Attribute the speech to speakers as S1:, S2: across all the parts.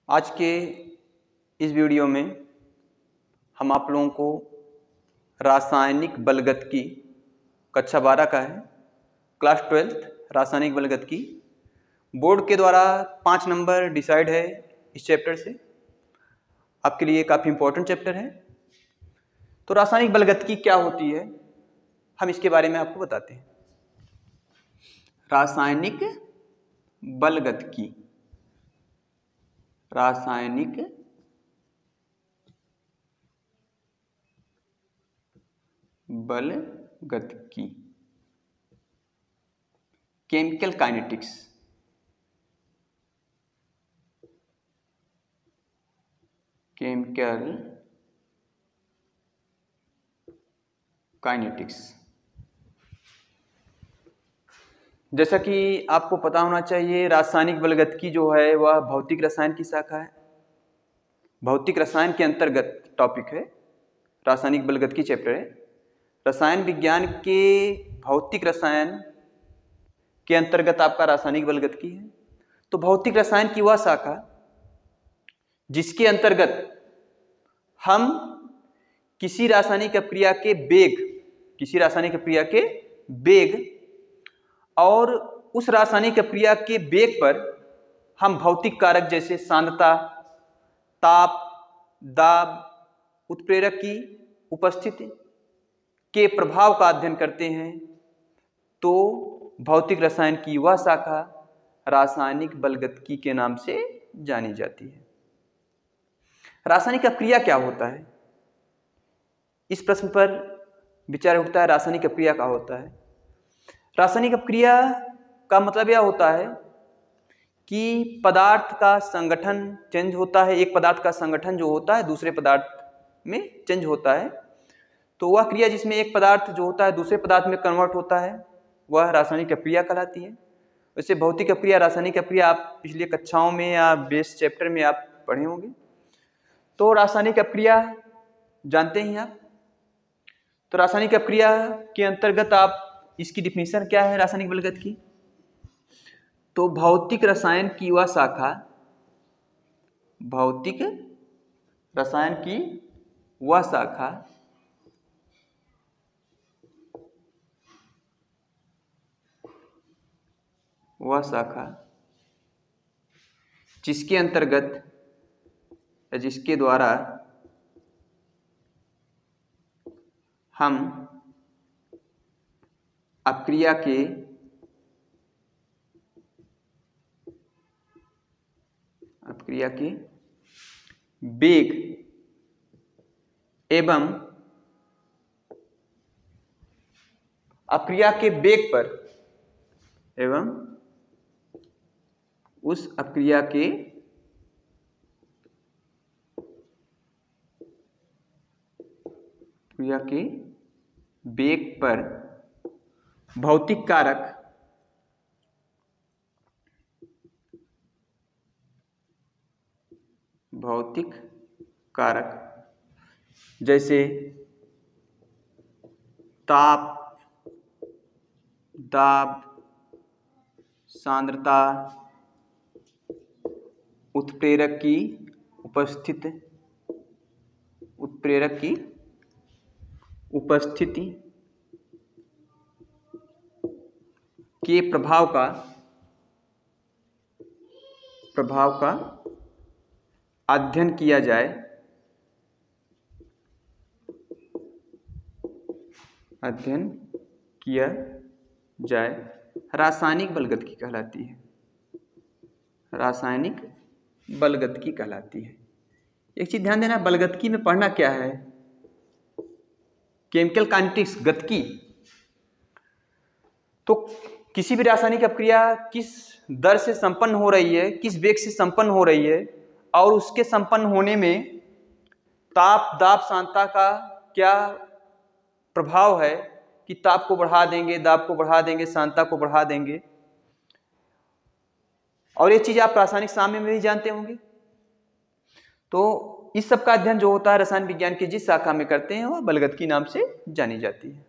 S1: आज के इस वीडियो में हम आप लोगों को रासायनिक बलगतिकी कक्षा 12 का है, क्लास 12 रासायनिक बलगतिकी। बोर्ड के द्वारा 5 नंबर डिसाइड है इस चैप्टर से, आपके लिए काफ़ी इम्पोर्टेंट चैप्टर है। तो रासायनिक बलगतिकी क्या होती है, हम इसके बारे में आपको बताते हैं। रासायनिक बलगतिकी, रासायनिक बलगतिकी, केमिकल काइनेटिक्स, केमिकल काइनेटिक्स। जैसा कि आपको पता होना चाहिए, रासायनिक बलगतिकी जो है वह भौतिक रसायन की शाखा है। भौतिक रसायन के अंतर्गत टॉपिक है, रासायनिक बलगतिकी चैप्टर है। रसायन विज्ञान के भौतिक रसायन के अंतर्गत आपका रासायनिक बलगतिकी है। तो भौतिक रसायन की वह शाखा जिसके अंतर्गत हम किसी रासायनिक क्रिया के वेग, किसी रासायनिक क्रिया के वेग और उस रासायनिक क्रिया के वेग पर हम भौतिक कारक जैसे सांद्रता, ताप, दाब, उत्प्रेरक की उपस्थिति के प्रभाव का अध्ययन करते हैं। तो भौतिक रसायन की वह शाखा रासायनिक बलगतिकी के नाम से जानी जाती है। रासायनिक क्रिया क्या होता है, इस प्रश्न पर विचार उठता है। रासायनिक क्रिया क्या होता है? रासायनिक क्रिया का मतलब यह होता है कि पदार्थ का संगठन चेंज होता है। एक पदार्थ का संगठन जो होता है दूसरे पदार्थ में चेंज होता है। तो वह क्रिया जिसमें एक पदार्थ जो होता है दूसरे पदार्थ में कन्वर्ट होता है वह रासायनिक क्रिया कहलाती है। वैसे भौतिक क्रिया, रासायनिक क्रिया आप पिछली कक्षाओं में या बेस चैप्टर में आप पढ़े होंगे। तो रासायनिक क्रिया जानते हैं आप। तो रासायनिक क्रिया के अंतर्गत आप, इसकी डिफिनीशन क्या है रासायनिक बलगतिकी? तो भौतिक रसायन की वह शाखा, भौतिक रसायन की वह शाखा जिसके अंतर्गत या जिसके द्वारा हम अपक्रिया के वेग एवं अपक्रिया के वेग पर एवं उस अपक्रिया के वेग पर भौतिक कारक जैसे ताप, दाब, सांद्रता, उत्प्रेरक की उपस्थिति के प्रभाव का अध्ययन किया जाए रासायनिक बलगतिकी कहलाती है। रासायनिक बलगतिकी कहलाती है। एक चीज ध्यान देना, बलगतिकी में पढ़ना क्या है? केमिकल काइनेटिक्स, गतिकी। तो किसी भी रासायनिक अपक्रिया किस दर से संपन्न हो रही है, किस वेग से संपन्न हो रही है और उसके संपन्न होने में ताप, दाब, सांद्रता का क्या प्रभाव है कि ताप को बढ़ा देंगे, दाब को बढ़ा देंगे, सांद्रता को बढ़ा देंगे। और ये चीज आप रासायनिक साम्य में भी जानते होंगे। तो इस सब का अध्ययन जो होता है रसायन विज्ञान की जिस शाखा में करते हैं वह बलगतिकी नाम से जानी जाती है।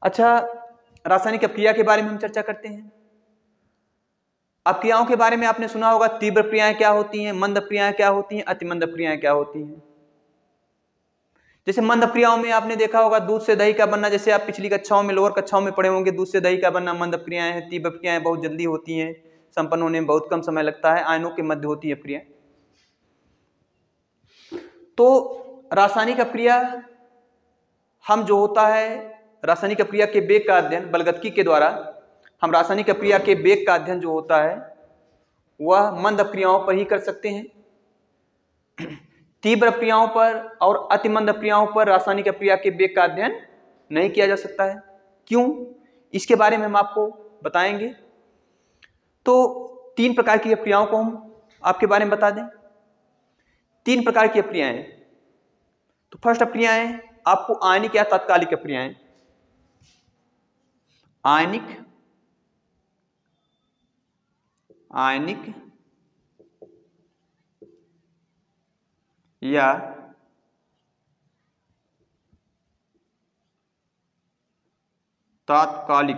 S1: अच्छा, रासायनिक अपक्रिया के बारे में हम चर्चा करते हैं। अक्रियाओं के बारे में आपने सुना होगा, तीव्र क्रियाएं क्या होती हैं, मंद क्रियाएं क्या होती हैं, अति मंद क्रियाएं क्या होती हैं। जैसे मंद क्रियाओं में आपने देखा होगा दूध से दही का बनना, जैसे आप पिछली कक्षाओं में, लोअर कक्षाओं में पढ़े होंगे, दूध से दही का बनना मंद क्रियाएं हैं। तीव्र क्रियाएं बहुत जल्दी होती हैं, संपन्न होने में बहुत कम समय लगता है, आयनों के मध्य होती है क्रिया। तो रासायनिक अक्रिया हम जो होता है, रासायनिक अक्रिया के वेग का अध्ययन बलगतकी के द्वारा, हम रासायनिक अक्रिया के वेग का अध्ययन जो होता है वह मंद क्रियाओं पर ही कर सकते हैं। तीव्र क्रियाओं पर और अति मंद क्रियाओं पर रासायनिक अक्रिया के वेग का अध्ययन नहीं किया जा सकता है। क्यों, इसके बारे में हम आपको बताएंगे। तो 3 प्रकार की अक्रियाओं को हम आपके बारे में बता दें। 3 प्रकार की अक्रियाएं। तो फर्स्ट अक्रियाएं आपको आयनिक या तात्कालिक अक्रियाएं। आयनिक या तात्कालिक।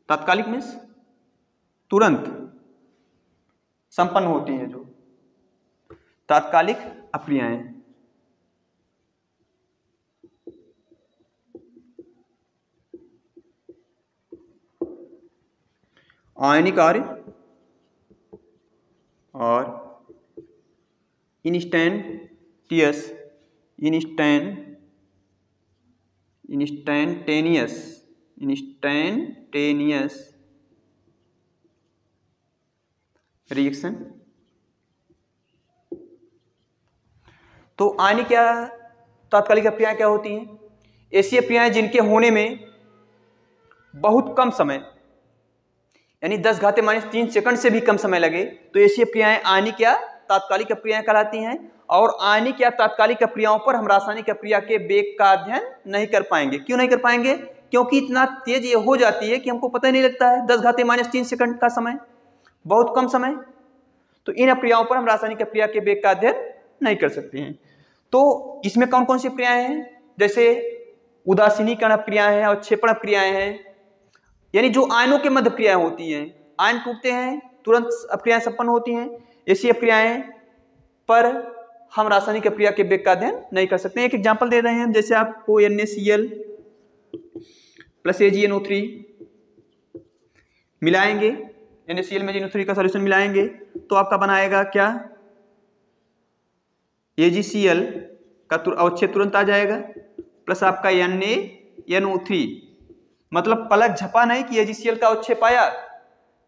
S1: तात्कालिक मीन्स तुरंत संपन्न होती हैं जो तात्कालिक अक्रियाएं। आयनिक और इंस्टैंटेनियस रिएक्शन। तो आयनिक या तात्कालिक अक्रियाएं क्या होती हैं? ऐसी अक्रियाएं जिनके होने में बहुत कम समय, यानी 10⁻³ सेकंड से भी कम समय लगे, तो ऐसी अक्रियाएं आयनिक या तात्कालिक अक्रियाएं कहलाती हैं। और आयनिक या तात्कालिक अक्रियाओं पर हम रासायनिक अक्रिया के वेग का अध्ययन नहीं कर पाएंगे। क्यों नहीं कर पाएंगे? क्योंकि इतना तेज ये हो जाती है कि हमको पता ही नहीं लगता है। 10⁻³ सेकंड का समय, बहुत कम समय। तो इन अक्रियाओं पर हम रासायनिक अक्रिया के वेग का अध्ययन नहीं कर सकते हैं। तो इसमें कौन कौन सी क्रियाएं हैं? जैसे उदासीनीकरण क्रियाएं हैं और क्षेपण क्रियाएं हैं, यानी जो आयनों के मध्य क्रियाएं होती हैं, आयन टूटते हैं तुरंत अक्रियाएं संपन्न होती हैं। ऐसी अक्रियाएं पर हम रासायनिक अक्रिया के वेग का अध्ययन नहीं कर सकते। एक एग्जांपल दे रहे हैं, जैसे आपको NaCl प्लस AgNO3 मिलाएंगे, NaCl में NO3 का सॉल्यूशन मिलाएंगे तो आपका बनाएगा क्या? AgCl का अवच्छेद तुरंत आ जाएगा, प्लस आपका NaNO3। मतलब पलक झपा नहीं कि AgCl का अवच्छेद पाया।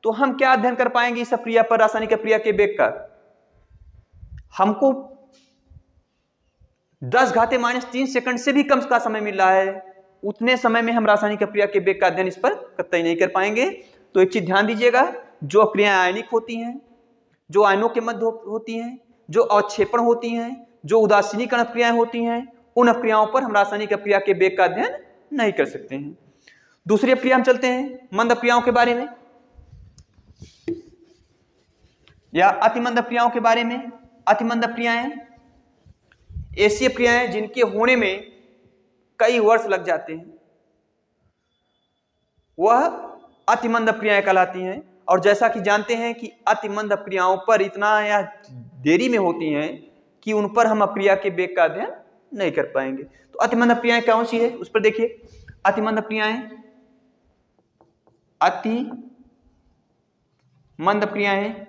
S1: तो हम क्या अध्ययन कर पाएंगे इस अक्रिया पर, रासायनिक अक्रिया के वेग का? हमको 10⁻³ सेकंड से भी कम का समय मिल रहा है, उतने समय में हम रासायनिक अक्रिया के वेग का अध्ययन इस पर कतई नहीं कर पाएंगे। तो एक चीज ध्यान दीजिएगा, जो अक्रियाएं आयनिक होती हैं, जो आयनों के मध्य होती हैं, जो अवक्षेपण होती हैं, जो उदासीनीकरण क्रियाएं होती हैं, उन अक्रियाओं पर हम रासायनिक अक्रिया के वेग का अध्ययन नहीं कर सकते हैं। दूसरी अक्रिया हम चलते हैं मंद अक्रियाओं के बारे में या अतिमंद अक्रियाओं के बारे में। अतिमंद अक्रियाएं ऐसी अक्रियाएं जिनके होने में कई वर्ष लग जाते हैं, वह अतिमंद अक्रियाएं कहलाती हैं। और जैसा कि जानते हैं कि अतिमंद अक्रियाओं पर इतना या देरी में होती हैं कि उन पर हम अक्रिया के वेग का अध्ययन नहीं कर पाएंगे। तो अतिमंद अक्रियाएं कौन सी है उस पर देखिए। अतिमंद अक्रियाएं, अतिमंद अक्रियाएं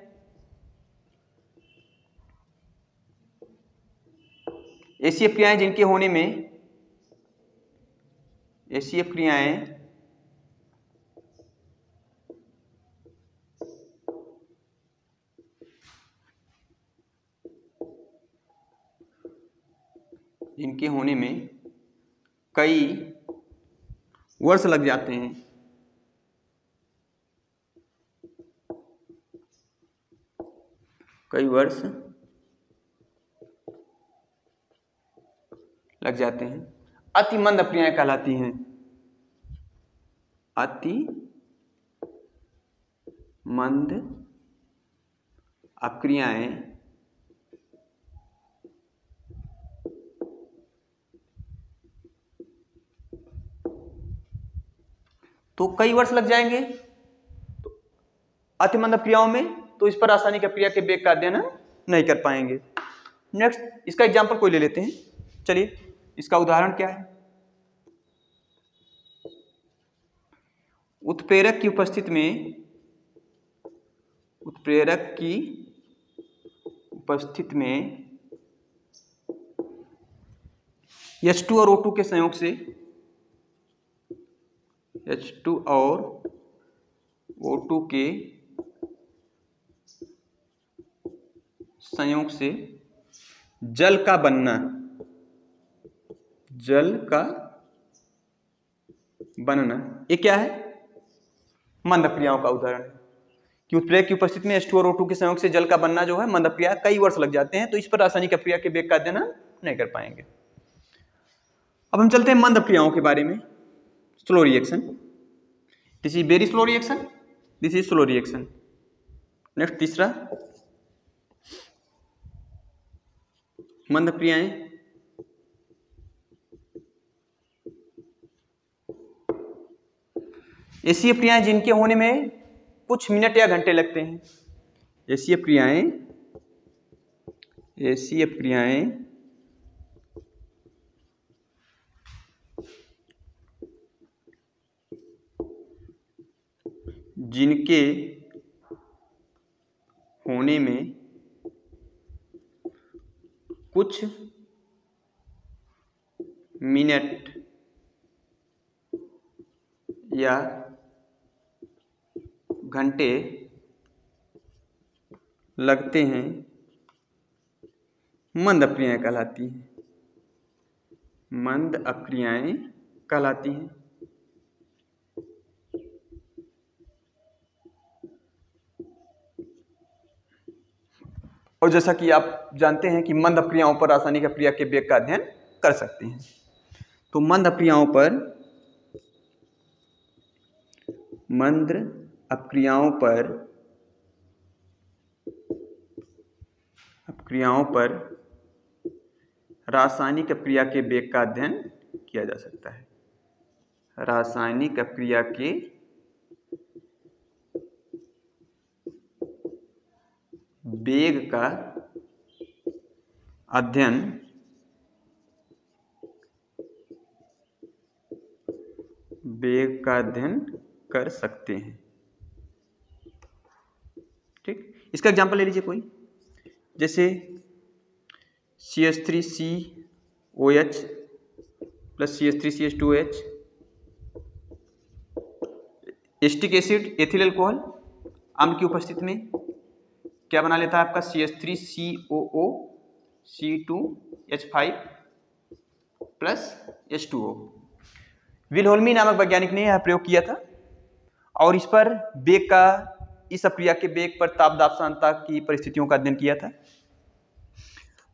S1: ऐसी अक्रियाएं जिनके होने में, ऐसी अक्रियाएं जिनके होने में कई वर्ष लग जाते हैं। कई वर्ष लग जाते हैं, अतिमंद अक्रियाएं कहलाती हैं। अतिमंद अक्रियाएं तो कई वर्ष लग जाएंगे तो अति मंद अपक्रियाओं में, तो इस पर रासायनिक अपक्रिया के वेग का अध्ययन हम नहीं कर पाएंगे। नेक्स्ट, इसका एग्जाम्पल कोई ले लेते हैं। चलिए, इसका उदाहरण क्या है? उत्प्रेरक की उपस्थिति में, उत्प्रेरक की उपस्थिति में H2 और O2 के संयोग से, H2 और O2 के संयोग से जल का बनना, जल का बनना, ये क्या है? मंद अपक्रियाओं का उदाहरण है कि उत्प्रेरक की उपस्थिति में H2 और O2 के संयोग से जल का बनना जो है मंद अपक्रिया, कई वर्ष लग जाते हैं, तो इस पर रासायनिक अपक्रिया के वेग का अध्ययन हम नहीं कर पाएंगे। अब हम चलते हैं मंद अपक्रियाओं के बारे में। Slow reaction, this is very slow reaction, this is slow reaction. Next, तीसरा, मंद अपक्रियाएं ऐसी अपक्रियाएं जिनके होने में कुछ मिनट या घंटे लगते हैं। ऐसी अपक्रियाएं, ऐसी अपक्रियाएं जिनके होने में कुछ मिनट या घंटे लगते हैं, मंद अपक्रियाएं कहलाती हैं, मंद अपक्रियाएं कहलाती हैं। और जैसा कि आप जानते हैं कि मंद अपक्रियाओं पर रासायनिक अपक्रिया के वेग का अध्ययन कर सकते हैं। तो मंद अपक्रियाओं पर, मंद अपक्रियाओं पर रासायनिक अपक्रिया के वेग का अध्ययन किया जा सकता है। रासायनिक अपक्रिया के वेग का अध्ययन कर सकते हैं। ठीक, इसका एग्जांपल ले लीजिए कोई, जैसे CH3COH plus CH3CH2OH, acetic acid ethyl alcohol अम्ल की उपस्थिति में क्या बना लेता है आपका? CH3COO C2H5 plus H2O। विल्हेल्मी नामक वैज्ञानिक ने यह प्रयोग किया था और इस पर वेग का, इस अपक्रिया के वेग पर ताप दाब सांद्रता की परिस्थितियों का अध्ययन किया था।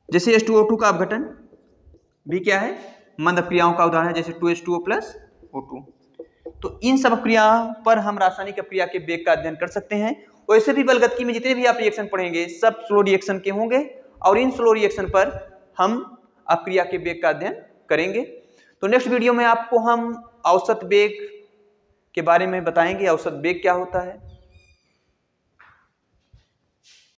S1: जैसे H2O2 का अपघटन भी क्या है? मंद अपक्रियाओं का उदाहरण है, जैसे 2H2O प्लस O2। तो इन सब अपक्रियाओं पर हम रासायनिक अपक्रिया के वेग का अध्ययन कर सकते हैं। वैसे भी बलगतकी में जितने भी आप रिएक्शन पढ़ेंगे सब स्लो रिएक्शन के होंगे और इन स्लो रिएक्शन पर हम अपक्रिया के वेग का अध्ययन करेंगे। तो नेक्स्ट वीडियो में आपको हम औसत वेग के बारे में बताएंगे, औसत वेग क्या होता है।